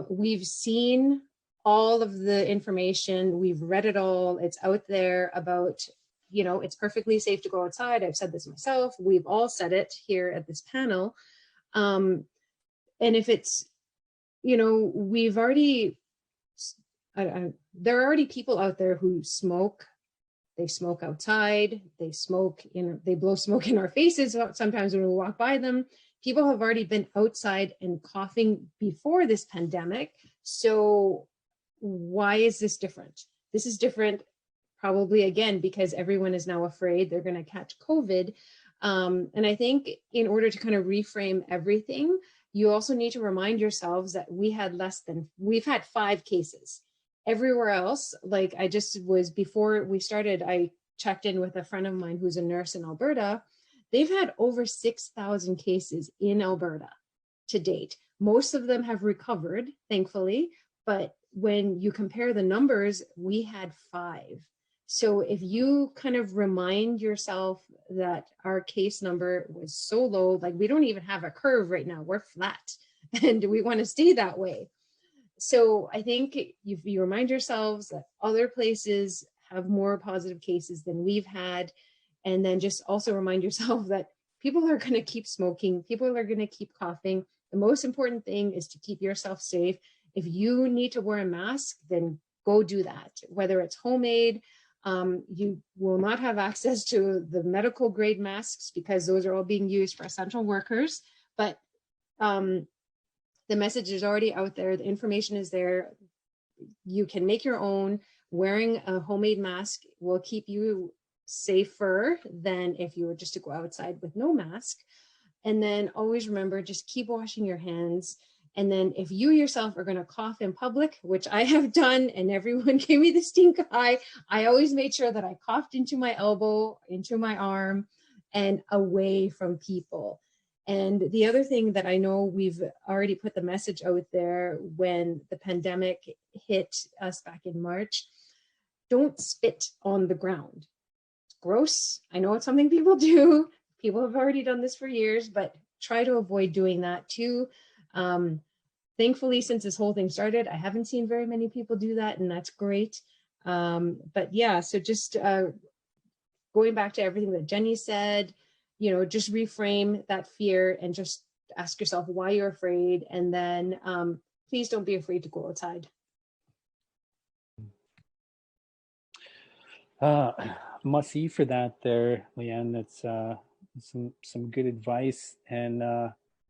we've seen all of the information, we've read it all, it's out there about, it's perfectly safe to go outside. I've said this myself, we've all said it here at this panel. And if it's, we've already, there are already people out there who smoke. They smoke outside, they smoke, they blow smoke in our faces sometimes when we walk by them. People have already been outside and coughing before this pandemic. So why is this different? This is different probably, again, because everyone is now afraid they're going to catch COVID. And I think in order to kind of reframe everything, you also need to remind yourselves that we've had 5 cases. Everywhere else, like I just was, before we started, I checked in with a friend of mine who's a nurse in Alberta. They've had over 6,000 cases in Alberta to date. Most of them have recovered, thankfully, but when you compare the numbers, we had 5. So if you kind of remind yourself that our case number was so low, like we don't even have a curve right now, we're flat and we want to stay that way. So I think if you remind yourselves that other places have more positive cases than we've had, and then just also remind yourself that people are going to keep smoking, people are going to keep coughing. The most important thing is to keep yourself safe. If you need to wear a mask, then go do that, whether it's homemade. You will not have access to the medical grade masks because those are all being used for essential workers, but the message is already out there. The information is there. You can make your own. Wearing a homemade mask will keep you safer than if you were just to go outside with no mask. And then always remember, just keep washing your hands. And then if you yourself are going to cough in public, which I have done, and everyone gave me the stink eye, I always made sure that I coughed into my elbow, into my arm, and away from people. And the other thing that I know we've already put the message out there when the pandemic hit us back in March, don't spit on the ground. It's gross. I know it's something people do. People have already done this for years, but try to avoid doing that too. Thankfully, since this whole thing started, I haven't seen very many people do that, and that's great. But yeah, so just going back to everything that Jenny said, just reframe that fear and just ask yourself why you're afraid. And then please don't be afraid to go outside. Must-see for that there, Leanne. That's some good advice, and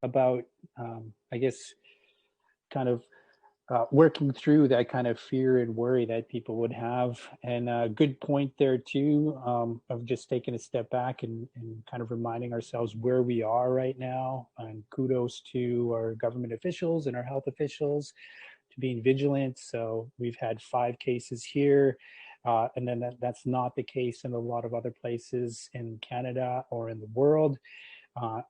about I guess kind of working through that kind of fear and worry that people would have. And a good point there too, of just taking a step back and kind of reminding ourselves where we are right now. And kudos to our government officials and our health officials to being vigilant. So we've had 5 cases here. And then that's not the case in a lot of other places in Canada or in the world.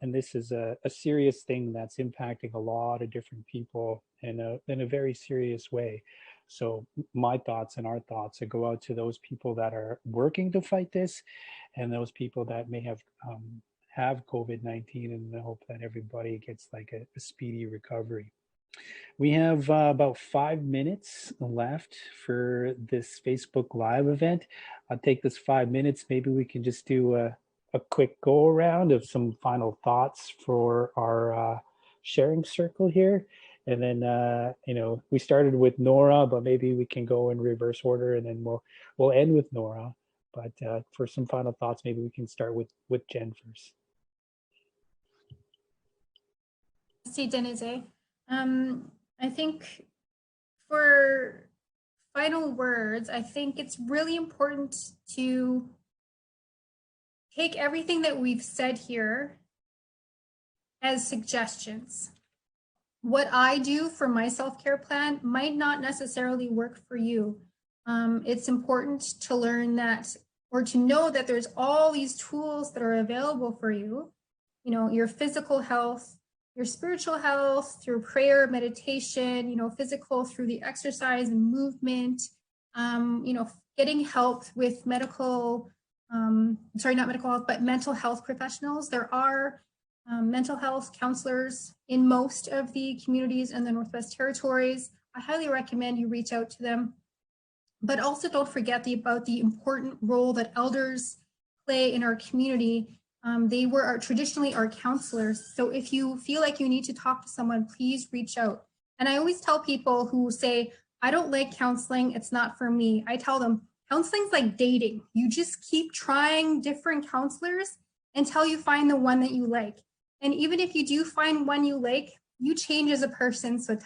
And this is a serious thing that's impacting a lot of different people in a very serious way. So my thoughts and our thoughts go out to those people that are working to fight this, and those people that may have COVID-19, and I hope that everybody gets like a speedy recovery. We have about 5 minutes left for this Facebook Live event. I'll take this 5 minutes. Maybe we can just do a quick go around of some final thoughts for our sharing circle here. And then, we started with Nora, but maybe we can go in reverse order, and then we'll end with Nora. But for some final thoughts, maybe we can start with Jen first. See, Denise. I think for final words, I think it's really important to take everything that we've said here as suggestions. What I do for my self-care plan might not necessarily work for you. It's important to learn that, or to know that there's all these tools that are available for you, your physical health, your spiritual health through prayer, meditation, physical through the exercise and movement, getting help with mental health professionals. There are mental health counselors in most of the communities in the Northwest Territories. I highly recommend you reach out to them. But also don't forget about the important role that elders play in our community. They were traditionally our counselors. So if you feel like you need to talk to someone, please reach out. And I always tell people who say, I don't like counseling, it's not for me. I tell them, counseling's like dating. You just keep trying different counselors until you find the one that you like. And even if you do find one you like, you change as a person. So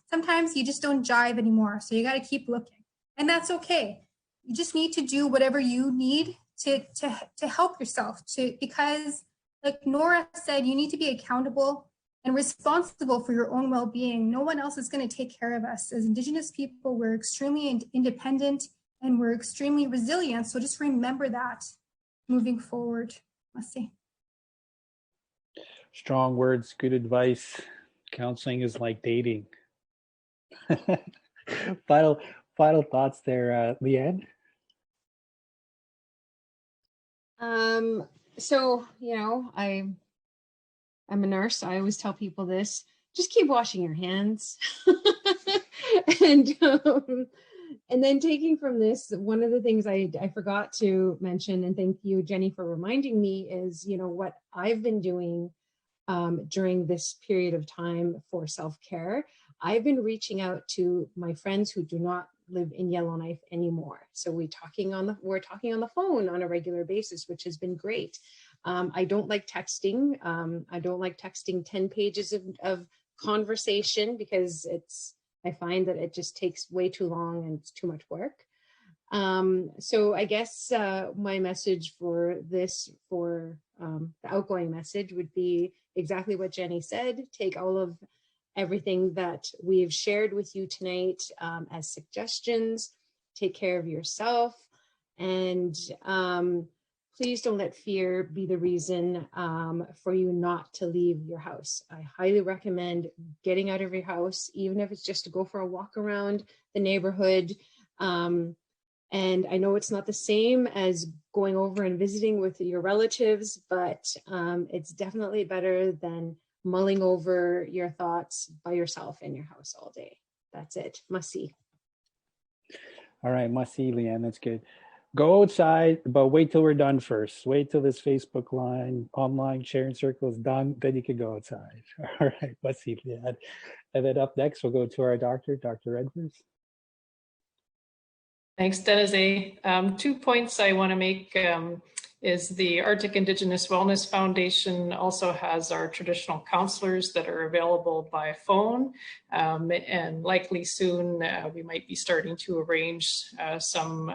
sometimes you just don't jive anymore. So you got to keep looking. And that's okay. You just need to do whatever you need to help yourself, because like Nora said, you need to be accountable and responsible for your own well-being. No one else is going to take care of us. As Indigenous people, we're extremely independent and we're extremely resilient. So just remember that moving forward. Let's see. Strong words, good advice. Counseling is like dating. Final thoughts there, Leanne? So, I'm a nurse. I always tell people this, just keep washing your hands. And then taking from this, one of the things I forgot to mention, and thank you, Jenny, for reminding me, is, what I've been doing during this period of time for self-care. I've been reaching out to my friends who do not live in Yellowknife anymore. So we're talking on the phone on a regular basis, which has been great. I don't like texting. I don't like texting 10 pages of conversation, because I find that it just takes way too long and it's too much work. So I guess my message for the outgoing message would be exactly what Jenny said. Take all of everything that we've shared with you tonight as suggestions. Take care of yourself, and please don't let fear be the reason for you not to leave your house. I highly recommend getting out of your house, even if it's just to go for a walk around the neighborhood. And I know it's not the same as going over and visiting with your relatives, but it's definitely better than mulling over your thoughts by yourself in your house all day. That's it. Must-see. All right, must-see, Leanne. That's good. Go outside, but wait till we're done first. Wait till this Facebook online sharing circle is done, then you can go outside. All right, must-see, Leanne. And then up next, we'll go to our doctor, Dr. Edwards. Thanks, Denise. 2 points I want to make is the Arctic Indigenous Wellness Foundation also has our traditional counselors that are available by phone, and likely soon we might be starting to arrange some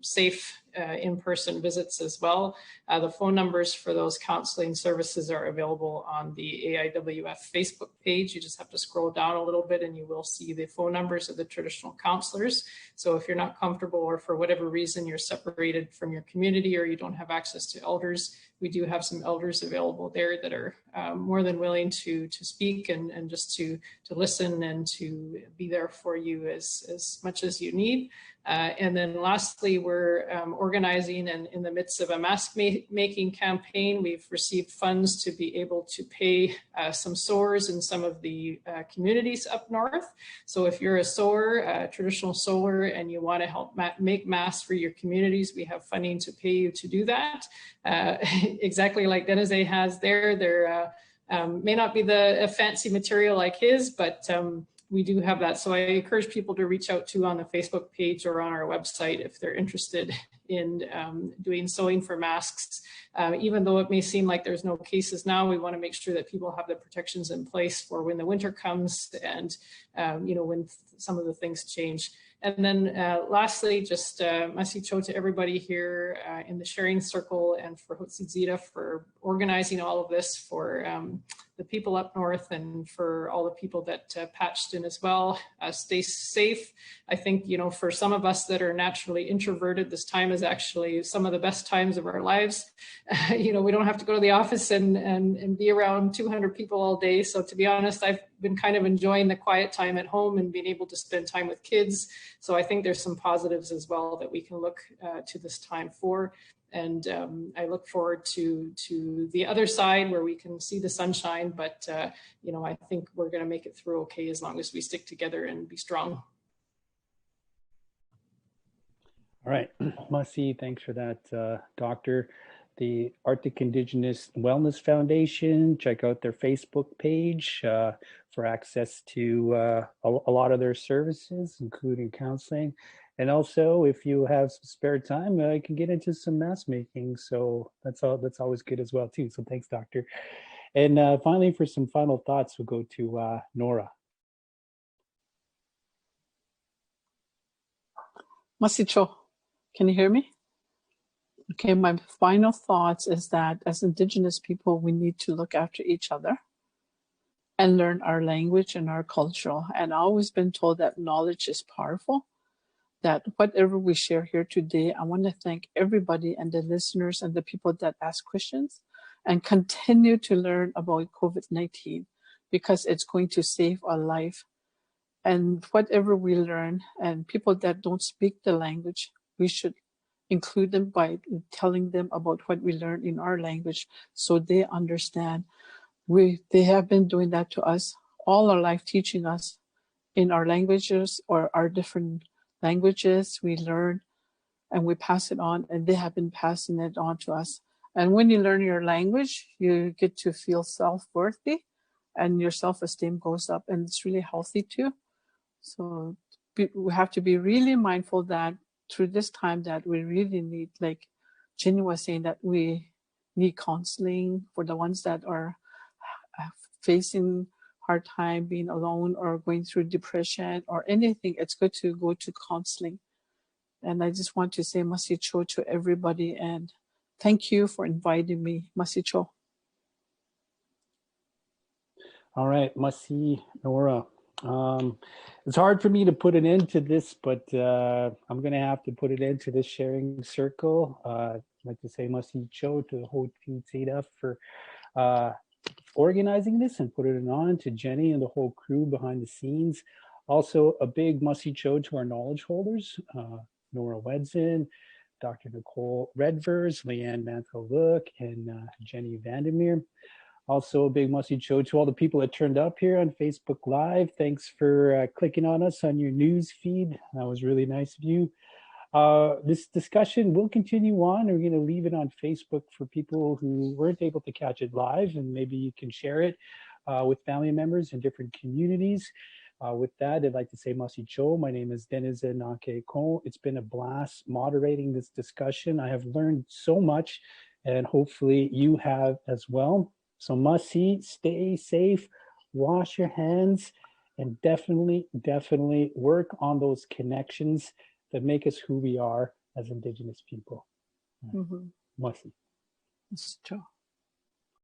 safe in-person visits as well. The phone numbers for those counseling services are available on the AIWF Facebook page. You just have to scroll down a little bit and you will see the phone numbers of the traditional counselors. So if you're not comfortable or for whatever reason you're separated from your community or you don't have access to elders, we do have some elders available there that are more than willing to speak and just to listen and to be there for you as much as you need. And then lastly, we're organizing and in the midst of a mask making campaign. We've received funds to be able to pay some sewers in some of the communities up north. So if you're a sewer, a traditional sewer, and you want to help make masks for your communities, we have funding to pay you to do that. Exactly like Denise has there. There may not be the fancy material like his, but we do have that. So I encourage people to reach out to on the Facebook page or on our website if they're interested in doing sewing for masks. Even though it may seem like there's no cases now, we want to make sure that people have the protections in place for when the winter comes and when some of the things change. And then lastly, just masicho to everybody here in the sharing circle and for Hotıì ts'eeda for organizing all of this, for the people up north and for all the people that patched in as well. Stay safe. I think, for some of us that are naturally introverted, this time is actually some of the best times of our lives. We don't have to go to the office and be around 200 people all day. So to be honest, I've been kind of enjoying the quiet time at home and being able to spend time with kids. So I think there's some positives as well that we can look to this time for. And I look forward to the other side where we can see the sunshine. But, I think we're going to make it through okay as long as we stick together and be strong. All right, Masi, thanks for that, Doctor. The Arctic Indigenous Wellness Foundation, check out their Facebook page for access to a lot of their services, including counseling. And also, if you have some spare time, you can get into some mask making. So that's always good as well, too. So thanks, Doctor. And finally, for some final thoughts, we'll go to Nora. Masicho, can you hear me? Okay, my final thoughts is that as Indigenous people, we need to look after each other and learn our language and our culture. And I've always been told that knowledge is powerful, that whatever we share here today, I want to thank everybody and the listeners and the people that ask questions and continue to learn about COVID-19 because it's going to save our life. And whatever we learn, and people that don't speak the language, we should include them by telling them about what we learn in our language so they understand. They have been doing that to us all our life, teaching us in our languages or our different languages. We learn and we pass it on, and they have been passing it on to us. And when you learn your language, you get to feel self-worthy and your self-esteem goes up, and it's really healthy too. So we have to be really mindful that through this time that we really need, like Jenny was saying, that we need counseling for the ones that are facing hard time being alone or going through depression or anything. It's good to go to counseling. And I just want to say masicho to everybody and thank you for inviting me. Masicho. All right, Masi, Nora. It's hard for me to put an end to this, but I'm going to have to put it into this sharing circle. I'd like to say masicho to Hotıì ts'eeda for organizing this and putting it on, to Jenny and the whole crew behind the scenes. Also, a big masicho to our knowledge holders, Nora Wedson, Dr. Nicole Redvers, Leanne Mantle-Look, and Jenny Vandermeer. Also, a big masicho to all the people that turned up here on Facebook Live. Thanks for clicking on us on your news feed. That was really nice of you. This discussion will continue on. We're going to leave it on Facebook for people who weren't able to catch it live, and maybe you can share it with family members in different communities. With that, I'd like to say Masi Cho. My name is Dennis Nake Ko. It's been a blast moderating this discussion. I have learned so much, and hopefully you have as well. So Masi, stay safe, wash your hands, and definitely work on those connections that make us who we are as Indigenous people. Masi. It's true.